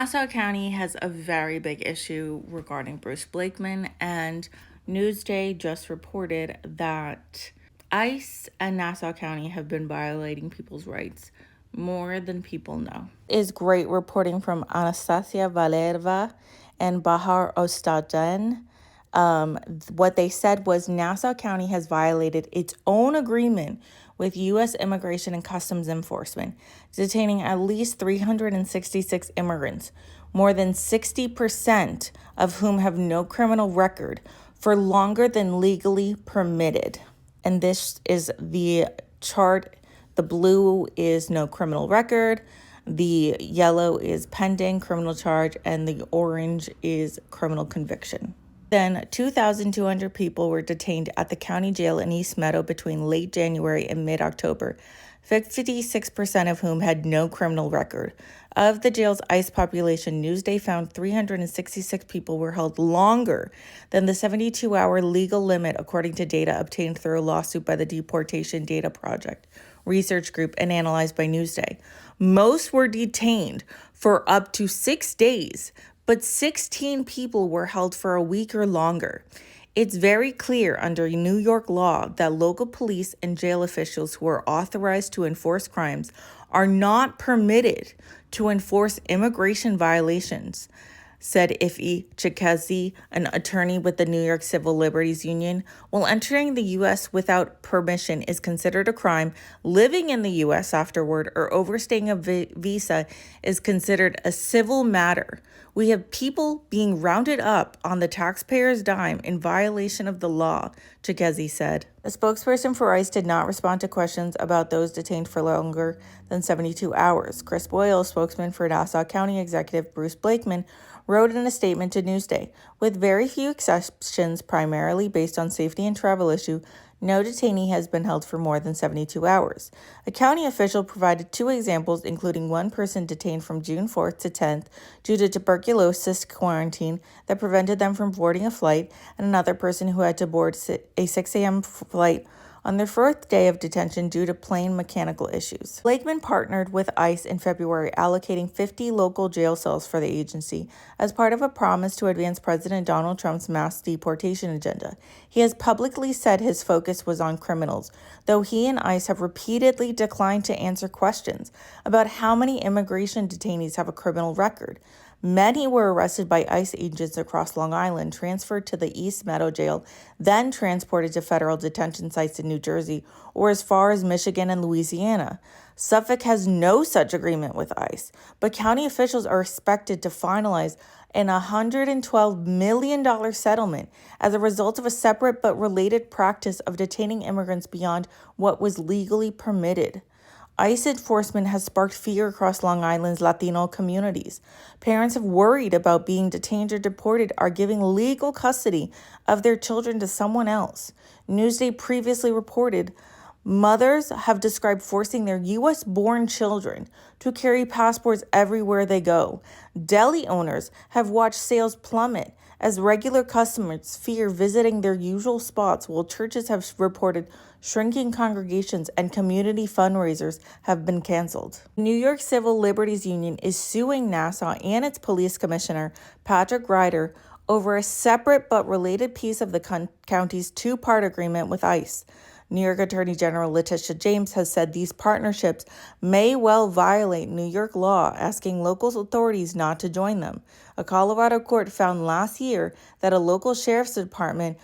Nassau County has a very big issue regarding Bruce Blakeman, and Newsday just reported that ICE and Nassau County have been violating people's rights more than people know. Is great reporting from Anastasia Valerva and Bahar Ostajan. What they said was Nassau County has violated its own agreement with U.S. Immigration and Customs Enforcement, detaining at least 366 immigrants, more than 60% of whom have no criminal record, for longer than legally permitted. And this is the chart. The blue is no criminal record, the yellow is pending criminal charge, and the orange is criminal conviction. Then 2,200 people were detained at the county jail in East Meadow between late January and mid-October, 56% of whom had no criminal record. Of the jail's ICE population, Newsday found 366 people were held longer than the 72-hour legal limit, according to data obtained through a lawsuit by the Deportation Data Project research group and analyzed by Newsday. Most were detained for up to 6 days, but 16 people were held for a week or longer. It's very clear under New York law that local police and jail officials who are authorized to enforce crimes are not permitted to enforce immigration violations, said Ifi Chikazi, an attorney with the New York Civil Liberties Union. While entering the U.S. without permission is considered a crime, living in the U.S. afterward or overstaying a visa is considered a civil matter. We have people being rounded up on the taxpayer's dime in violation of the law, Chikazi said. A spokesperson for ICE did not respond to questions about those detained for longer than 72 hours. Chris Boyle, spokesman for Nassau County Executive Bruce Blakeman, wrote in a statement to Newsday, with very few exceptions primarily based on safety and travel issue, no detainee has been held for more than 72 hours. A county official provided 2 examples, including one person detained from June 4th to 10th due to tuberculosis quarantine that prevented them from boarding a flight, and another person who had to board a 6 a.m. flight on their 4th day of detention due to plane mechanical issues. Blakeman partnered with ICE in February, allocating 50 local jail cells for the agency as part of a promise to advance President Donald Trump's mass deportation agenda. He has publicly said his focus was on criminals, though he and ICE have repeatedly declined to answer questions about how many immigration detainees have a criminal record. Many were arrested by ICE agents across Long Island, transferred to the East Meadow jail, then transported to federal detention sites in New Jersey or as far as Michigan and Louisiana. Suffolk has no such agreement with ICE, but county officials are expected to finalize an $112 million settlement as a result of a separate but related practice of detaining immigrants beyond what was legally permitted. ICE enforcement has sparked fear across Long Island's Latino communities. Parents have worried about being detained or deported are giving legal custody of their children to someone else. Newsday previously reported mothers have described forcing their U.S.-born children to carry passports everywhere they go. Deli owners have watched sales plummet as regular customers fear visiting their usual spots, while churches have reported shrinking congregations and community fundraisers have been canceled. The New York Civil Liberties Union is suing Nassau and its police commissioner, Patrick Ryder, over a separate but related piece of the county's 2-part agreement with ICE. New York Attorney General Letitia James has said these partnerships may well violate New York law, asking local authorities not to join them. A Colorado court found last year that a local sheriff's department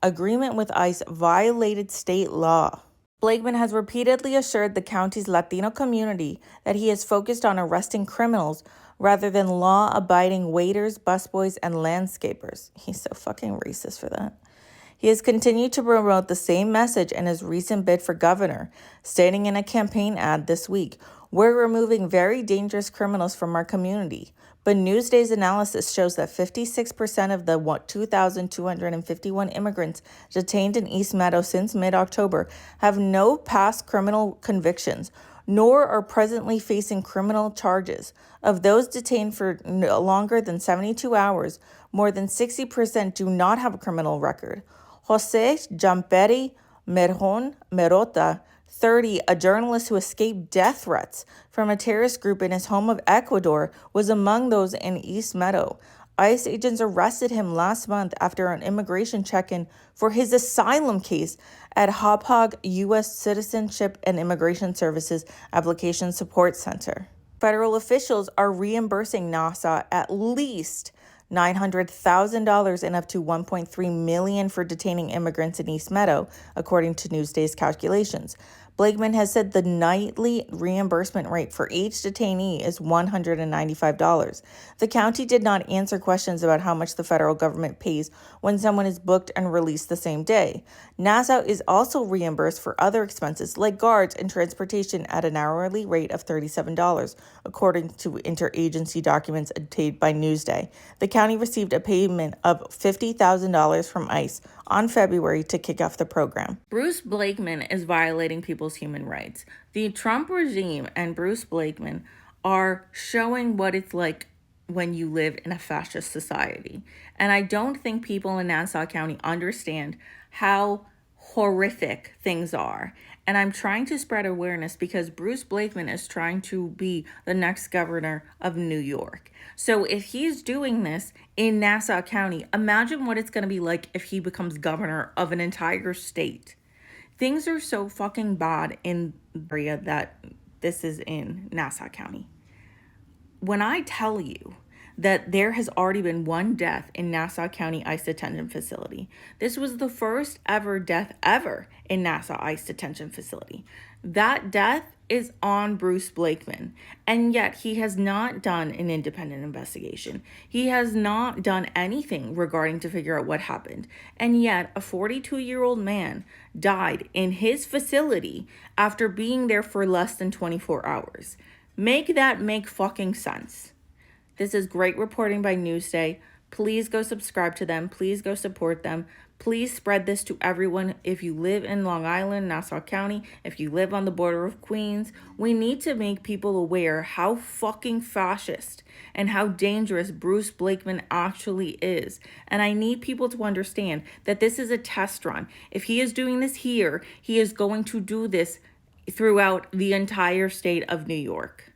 agreement with ICE violated state law. Blakeman has repeatedly assured the county's Latino community that he is focused on arresting criminals rather than law-abiding waiters, busboys, and landscapers. He's so fucking racist for that. He has continued to promote the same message in his recent bid for governor, stating in a campaign ad this week, "We're removing very dangerous criminals from our community." But Newsday's analysis shows that 56% of the 2,251 immigrants detained in East Meadow since mid-October have no past criminal convictions, nor are presently facing criminal charges. Of those detained for longer than 72 hours, more than 60% do not have a criminal record. Jose Jamperi Merjon Merota, 30, a journalist who escaped death threats from a terrorist group in his home of Ecuador, was among those in East Meadow. ICE agents arrested him last month after an immigration check-in for his asylum case at Hauppauge U.S. Citizenship and Immigration Services Application Support Center. Federal officials are reimbursing NASA at least $900,000 and up to $1.3 million for detaining immigrants in East Meadow, according to Newsday's calculations. Blakeman has said the nightly reimbursement rate for each detainee is $195. The county did not answer questions about how much the federal government pays when someone is booked and released the same day. Nassau is also reimbursed for other expenses like guards and transportation at an hourly rate of $37, according to interagency documents obtained by Newsday. The county received a payment of $50,000 from ICE on February to kick off the program. Bruce Blakeman is violating people's human rights. The Trump regime and Bruce Blakeman are showing what it's like when you live in a fascist society. And I don't think people in Nassau County understand how horrific things are. And I'm trying to spread awareness because Bruce Blakeman is trying to be the next governor of New York. So if he's doing this in Nassau County, imagine what it's going to be like if he becomes governor of an entire state. Things are so fucking bad in the area that this is in Nassau County. When I tell you that there has already been one death in Nassau County ICE detention facility. This was the first ever death ever in Nassau ICE detention facility. That death is on Bruce Blakeman, and yet he has not done an independent investigation. He has not done anything regarding to figure out what happened. And yet a 42-year-old man died in his facility after being there for less than 24 hours. Make that make fucking sense. This is great reporting by Newsday. Please go subscribe to them. Please go support them. Please spread this to everyone. If you live in Long Island, Nassau County, if you live on the border of Queens, we need to make people aware how fucking fascist and how dangerous Bruce Blakeman actually is. And I need people to understand that this is a test run. If he is doing this here, he is going to do this throughout the entire state of New York.